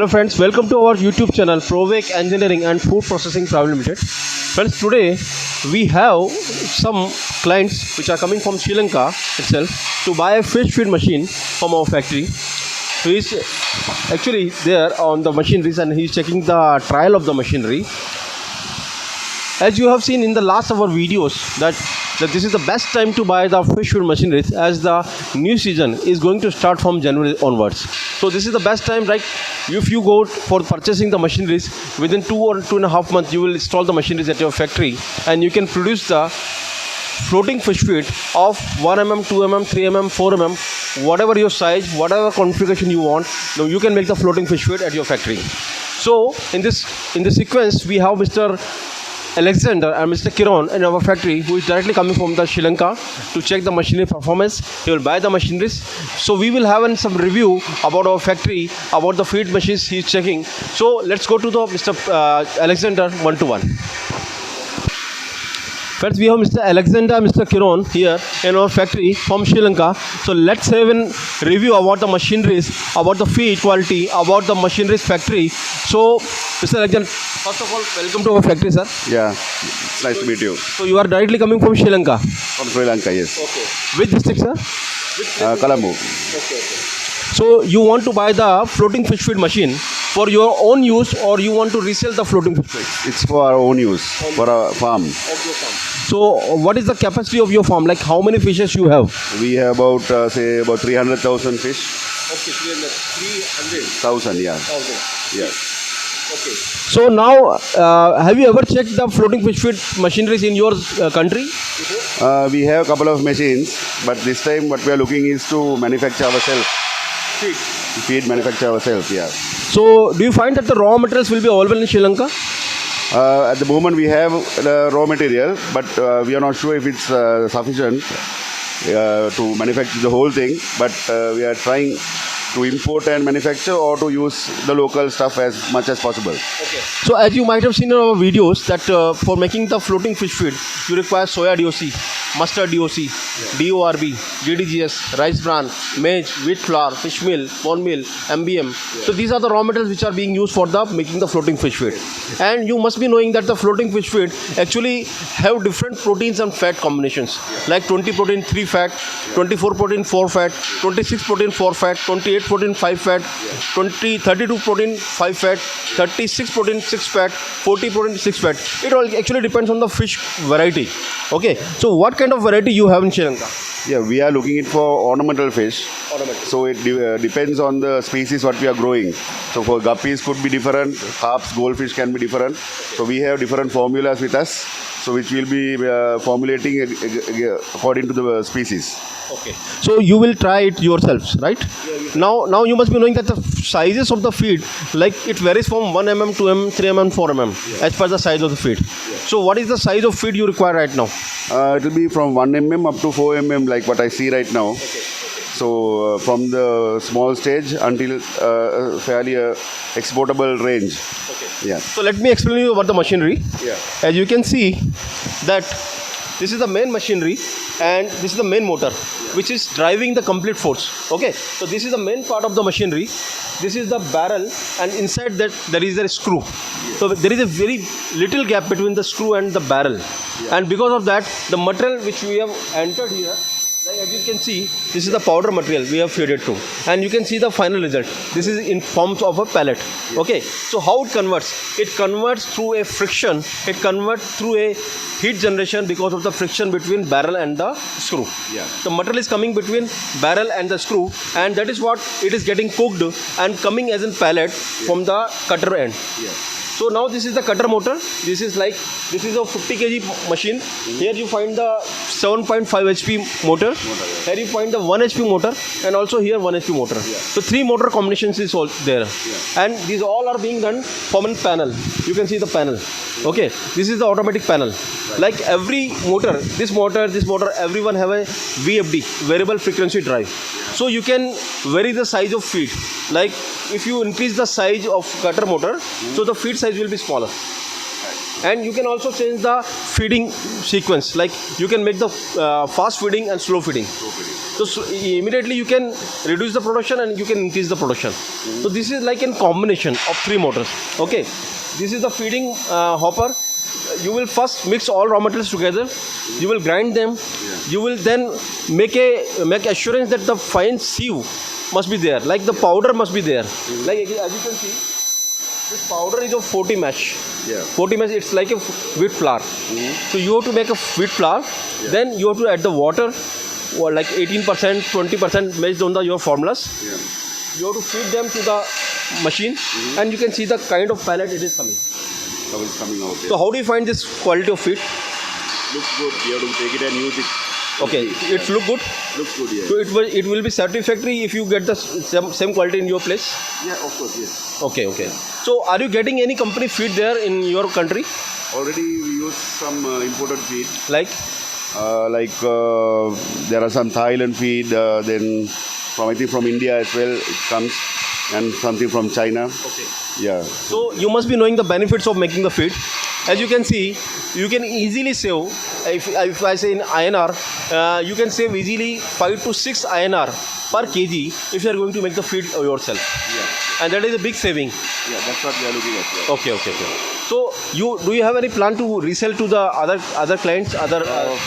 Hello friends, welcome to our YouTube channel Provec Engineering and Food Processing Private Limited. Friends, today we have some clients which are coming from Sri Lanka itself to buy a fish feed machine from our factory. So he is actually there on the machineries and he is checking the trial of the machinery. As you have seen in the last of our videos that this is the best time to buy the fish feed machineries as the new season is going to start from January onwards. So this is the best time, right? If you go for purchasing the machineries within 2 or 2.5 months, you will install the machineries at your factory and you can produce the floating fish feed of 1 mm, 2 mm, 3 mm, 4 mm, whatever your size, whatever configuration you want. Now you can make the floating fish feed at your factory. So in this sequence we have Mr. Alexander and Mr. Kiran in our factory who is directly coming from the Sri Lanka to check the machinery performance. He will buy the machineries. So we will have some review about our factory, about the feed machines he is checking. So let's go to the Mr. Alexander one-to-one. First we have Mr. Alexander and Mr. Kiran here in our factory from Sri Lanka. So let's have a review about the machineries, about the feed quality, about the machineries factory. So Mr. Alexander, first of all, welcome to our factory, sir. Yeah, it's nice to meet you. So you are directly coming from Sri Lanka? From Sri Lanka, yes. Okay. Which district, sir? Colombo. Okay. So you want to buy the floating fish feed machine for your own use or you want to resell the floating fish feed? It's for our own use, for our farm. So what is the capacity of your farm? Like how many fishes you have? We have about, say, about 300,000 fish. Okay, 300,000, yeah. Yes. Okay. So now, have you ever checked the floating fish feed machineries in your country? We have a couple of machines, but this time what we are looking is to manufacture ourselves. Feed manufacture ourselves, yeah. So do you find that the raw materials will be available in Sri Lanka? At the moment we have the raw material, but we are not sure if it's sufficient to manufacture the whole thing, but we are trying to import and manufacture or to use the local stuff as much as possible. Okay. So as you might have seen in our videos that for making the floating fish feed, you require soya DOC, mustard DOC, DORB, DDGS, rice bran, maize, wheat flour, fish meal, bone meal, MBM. So these are the raw materials which are being used for the making the floating fish feed. And you must be knowing that the floating fish feed actually have different proteins and fat combinations, like 20 protein 3 fat, 24 protein 4 fat, 26 protein 4 fat, 28 protein 5 fat, 32 protein 5 fat, 36 protein 6 fat, 40 protein 6 fat. It all actually depends on the fish variety. Okay, so what kind of variety you have in Sri Lanka? Yeah, we are looking it for ornamental fish. So it depends on the species what we are growing. So for guppies could be different, carps, goldfish can be different. So we have different formulas with us, so which will be formulating according to the species. Okay. So you will try it yourselves, right? Now you must be knowing that the sizes of the feed, like it varies from 1 mm, 2 mm, 3 mm, 4 mm as per the size of the feed. So what is the size of feed you require right now? It will be from 1 mm up to 4 mm like what I see right now. So from the small stage until fairly exportable range. Yeah. So let me explain you about the machinery. Yeah. As you can see that this is the main machinery and this is the main motor which is driving the complete force. Okay, so this is the main part of the machinery. This is the barrel and inside that there is a screw. So there is a very little gap between the screw and the barrel. And because of that, the material which we have entered here, like as you can see, this is the powder material we have fed it to, and you can see the final result. This is in forms of a pellet. Okay, so how it converts? It converts through a friction. It converts through a heat generation because of the friction between barrel and the screw. Yeah. The material is coming between barrel and the screw, and that is what it is getting cooked and coming as in pellet from the cutter end. Yeah. So now this is the cutter motor. This is a 50 kg machine. Here you find the 7.5 HP motor. Here you find the 1 HP motor and also here 1 HP motor. So 3 motor combinations is all there. And these all are being done from a panel. You can see the panel. Okay, this is the automatic panel. Like every motor, this motor, everyone have a VFD, variable frequency drive. So you can vary the size of feed. Like if you increase the size of cutter motor, so the feed size will be smaller. And you can also change the feeding sequence. Like you can make the fast feeding and slow feeding. So immediately you can reduce the production and you can increase the production. So this is like a combination of 3 motors. Okay, this is the feeding hopper. You will first mix all raw materials together. You will grind them. You will then make assurance that the fine sieve must be there. Like the powder must be there. Like as you can see, this powder is of 40 mash. 40 mash, it's like a wheat flour. So you have to make a wheat flour. Then you have to add the water, or like 18%, 20% based on your formulas. You have to feed them to the machine, and you can see the kind of pellet it is coming. So it's coming out. So how do you find this quality of feed? Looks good. You have to take it and use it. Okay, it look good. Looks good, yeah. So it will be satisfactory if you get the same quality in your place. Yeah, of course, yes. Okay. So are you getting any company feed there in your country? Already we use some imported feed. Like There are some Thailand feed, then I think from India as well it comes, and something from China. okay. Yeah. So you must be knowing the benefits of making the feed. As you can see, you can easily save. If I say in INR, you can save easily 5 to 6 INR per kg if you are going to make the feed yourself. Yeah. And that is a big saving. Yeah, that's what we are looking at. Yeah. Okay. So do you have any plan to resell to the other clients?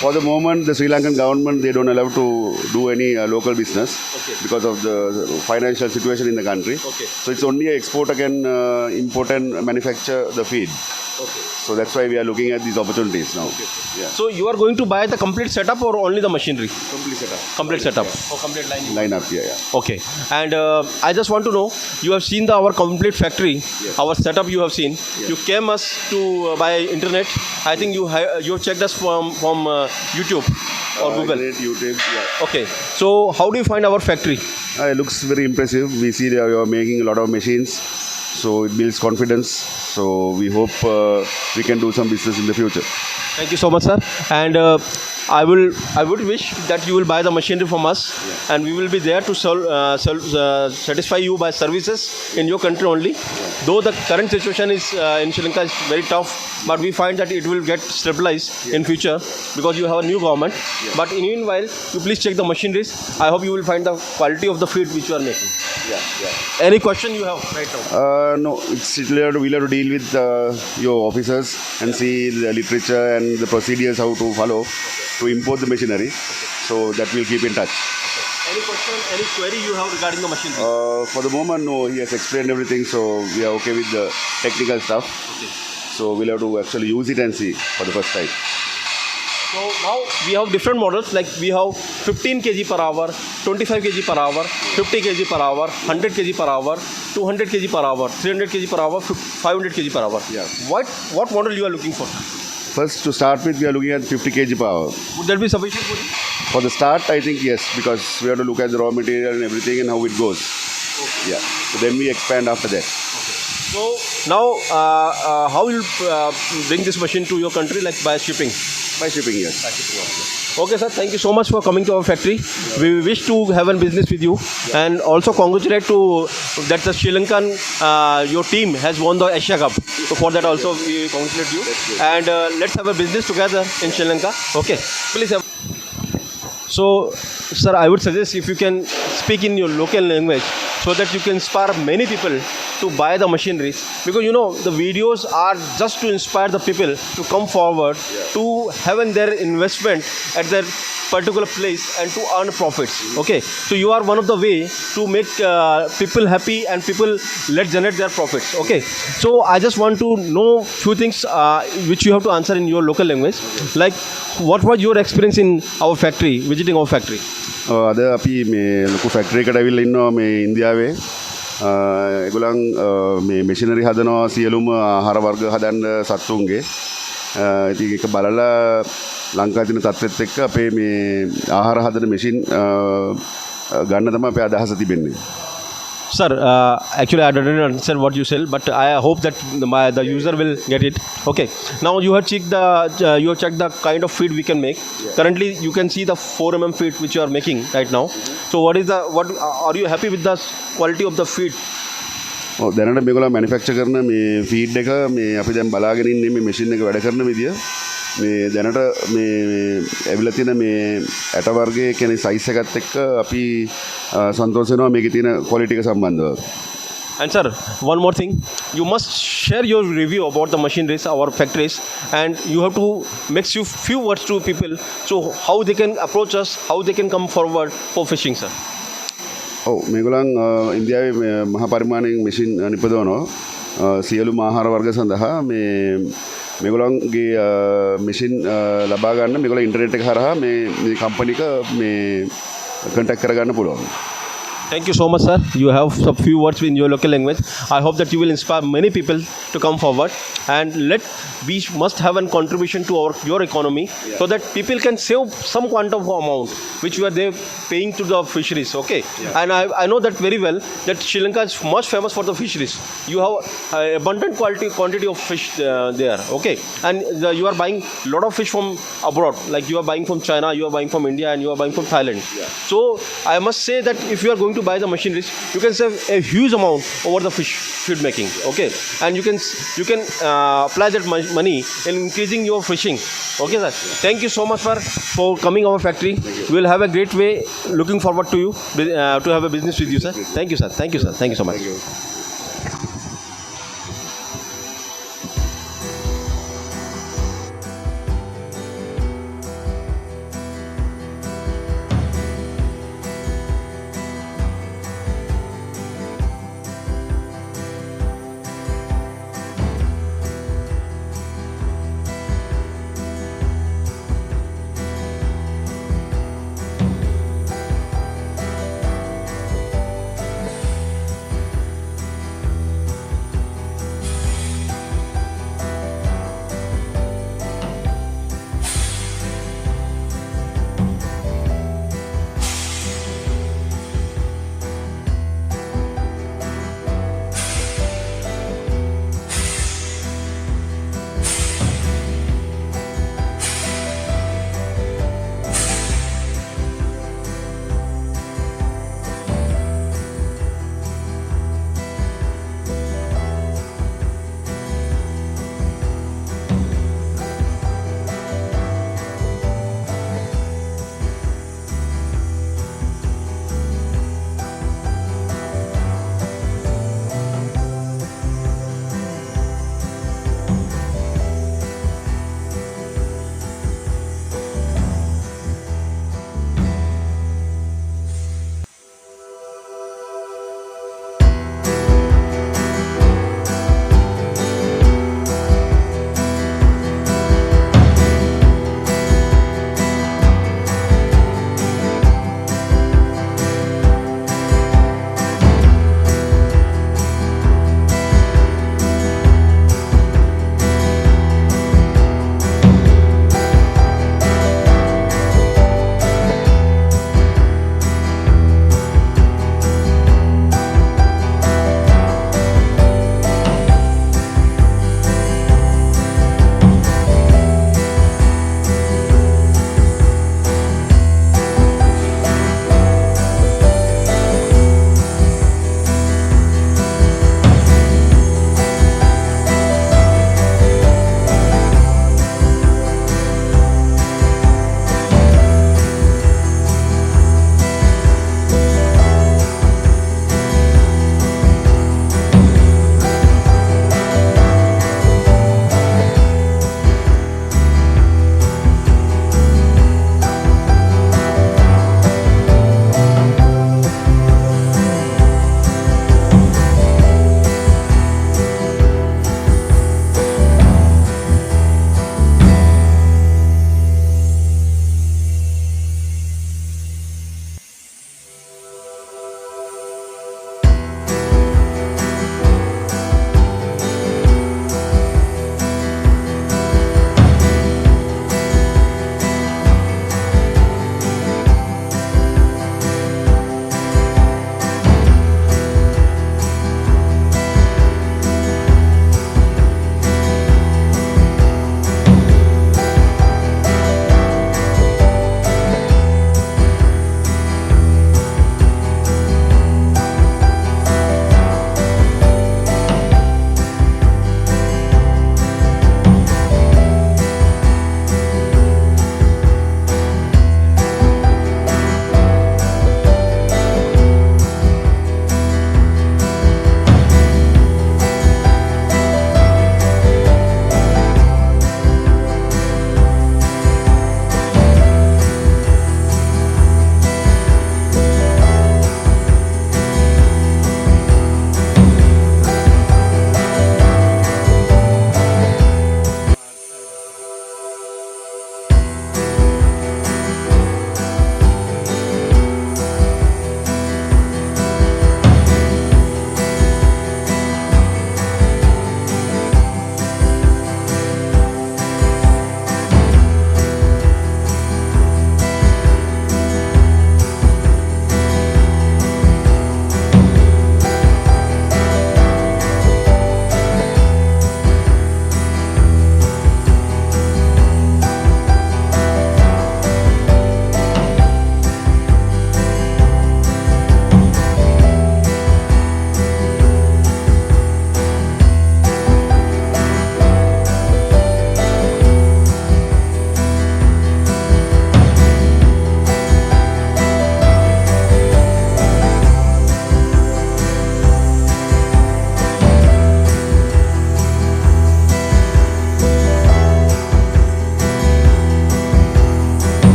For the moment, the Sri Lankan government, they don't allow to do any local business because of the financial situation in the country. Okay. So it's only an exporter can import and manufacture the feed. Okay. So that's why we are looking at these opportunities now. Yeah. So you are going to buy the complete setup or only the machinery? Complete setup. Complete setup. Or complete line? Lineup, yeah. Okay. And I just want to know, you have seen our complete factory, our setup you have seen. Yes. You came us to by internet. I think you checked us from YouTube or Google. Great YouTube, yeah. Okay. So how do you find our factory? It looks very impressive. We see that you are making a lot of machines, so it builds confidence. So we hope we can do some business in the future. Thank you so much, sir. And I would wish that you will buy the machinery from us, and we will be there to satisfy you by services in your country only. Though the current situation is in Sri Lanka is very tough, but we find that it will get stabilized in future because you have a new government. But in meanwhile, you please check the machineries. I hope you will find the quality of the feed which you are making. Yeah. Any question you have right now? No, we'll have to deal with your officers and see the literature and the procedures how to follow to import the machinery. So that we'll keep in touch. Any question, any query you have regarding the machinery? For the moment, no. He has explained everything, so we are okay with the technical stuff. Okay. So we'll have to actually use it and see for the first time. So now we have different models, like we have 15 kg per hour, 25 kg per hour, 50 kg per hour, 100 kg per hour, 200 kg per hour, 300 kg per hour, 500 kg per hour. Yeah. What model you are looking for? First, to start with, we are looking at 50 kg per hour. Would that be sufficient for you? For the start, I think yes, because we have to look at the raw material and everything and how it goes. Okay. Yeah. So then we expand after that. So now, how will you bring this machine to your country, like by shipping? By shipping, yes. Okay, sir. Thank you so much for coming to our factory. We wish to have a business with you, and also congratulate to that the Sri Lankan your team has won the Asia Cup. So for that also we congratulate you, and let's have a business together in Sri Lanka. Okay, please have. So, sir, I would suggest if you can speak in your local language so that you can inspire many people to buy the machineries, because you know the videos are just to inspire the people to come forward to having their investment at their particular place and to earn profits. Okay, so you are one of the way to make people happy and people let generate their profits. Okay, so I just want to know few things which you have to answer in your local language, like what was your experience in our factory, visiting our factory? අද අපි මේ ලොකු factory එකකට ඇවිල්ලා ඉන්නවා මේ ඉන්දියාවේ. ඒගොල්ලන් මේ මෙෂිනරි හදනවා සියලුම ආහාර වර්ග හදන්න සත්තුන්ගේ. ඉතින් ඒක බලලා ලංකාවේ තියෙන තත්ත්වෙත් එක්ක අපේ මේ ආහාර හදන මෙෂින් ගන්න තමයි අපේ අදහස තිබෙන්නේ. Sir, actually I didn't understand what you said, but I hope that the user will get it. Okay. Now you have checked the kind of feed we can make. Currently, you can see the 4 mm feed which you are making right now. So what are you happy with the quality of the feed? දැනට මේගොල්ලෝ manufacture කරන මේ feed එක මේ අපි දැන් බලාගෙන ඉන්නේ මේ මැෂින් එක වැඩ කරන විදිය. මේ දැනට මේ ඇවිල්ලා තියෙන මේ ඇට වර්ගයේ කියන්නේ සයිස් එකත් එක්ක අපි සන්තෝෂ වෙනවා මේකේ තියෙන ක්වොලිටි එක සම්බන්ධව. And sir, one more thing, you must share your review about the machineries, our factories, and you have to make few words to people so how they can approach us, how they can come forward for fishing, sir. ඔව් මේගොල්ලන් ඉන්දියාවේ මහා පරිමාණයෙන් machine නිපදවනවා සියලුම ආහාර වර්ග සඳහා මේගොල්ලන්ගේ machine ලබා ගන්න මේගොල්ලෝ ඉන්ටර්නෙට් එක හරහා මේ කම්පැනි එක මේ කන්ටැක්ට් කරගන්න පුළුවන්. Thank you so much, sir. You have some few words in your local language. I hope that you will inspire many people to come forward, and we must have a contribution to your economy, so that people can save some quantum of amount which were they paying to the fisheries. Okay, and I know that very well that Sri Lanka is much famous for the fisheries. You have abundant quantity of fish there. Okay, and you are buying lot of fish from abroad, like you are buying from China, you are buying from India, and you are buying from Thailand. So I must say that if you are going to buy the machineries, you can save a huge amount over the feed making. Okay, and you can apply that money in increasing your fishing. Okay, sir. Thank you so much for coming our factory. We will have a great way. Looking forward to you to have a business with you, sir. Thank you, sir. Thank you, sir. Thank you so much. Thank you.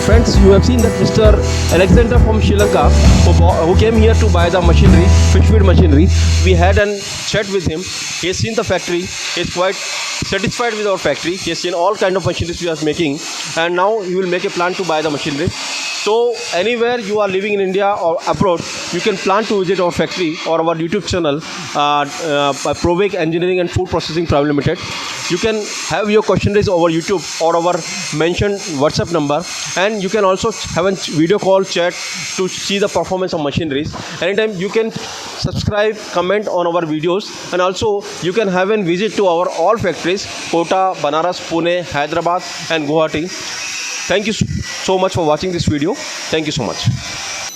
friends, you have seen that Mr. Alexander from Sri Lanka who came here to buy the machinery, fish feed machinery. We had a chat with him. He has seen the factory. He is quite satisfied with our factory. He has seen all kind of machineries we are making, and now he will make a plan to buy the machinery. So anywhere you are living in India or abroad, you can plan to visit our factory or our YouTube channel, Provec Engineering and Food Processing Private Limited. You can have your questions over YouTube or our mentioned WhatsApp number, and you can also have a video call chat to see the performance of machineries. Anytime you can subscribe, comment on our videos, and also you can have a visit to our all factories: Kota, Banaras, Pune, Hyderabad, and Guwahati. Thank you so much for watching this video. Thank you so much.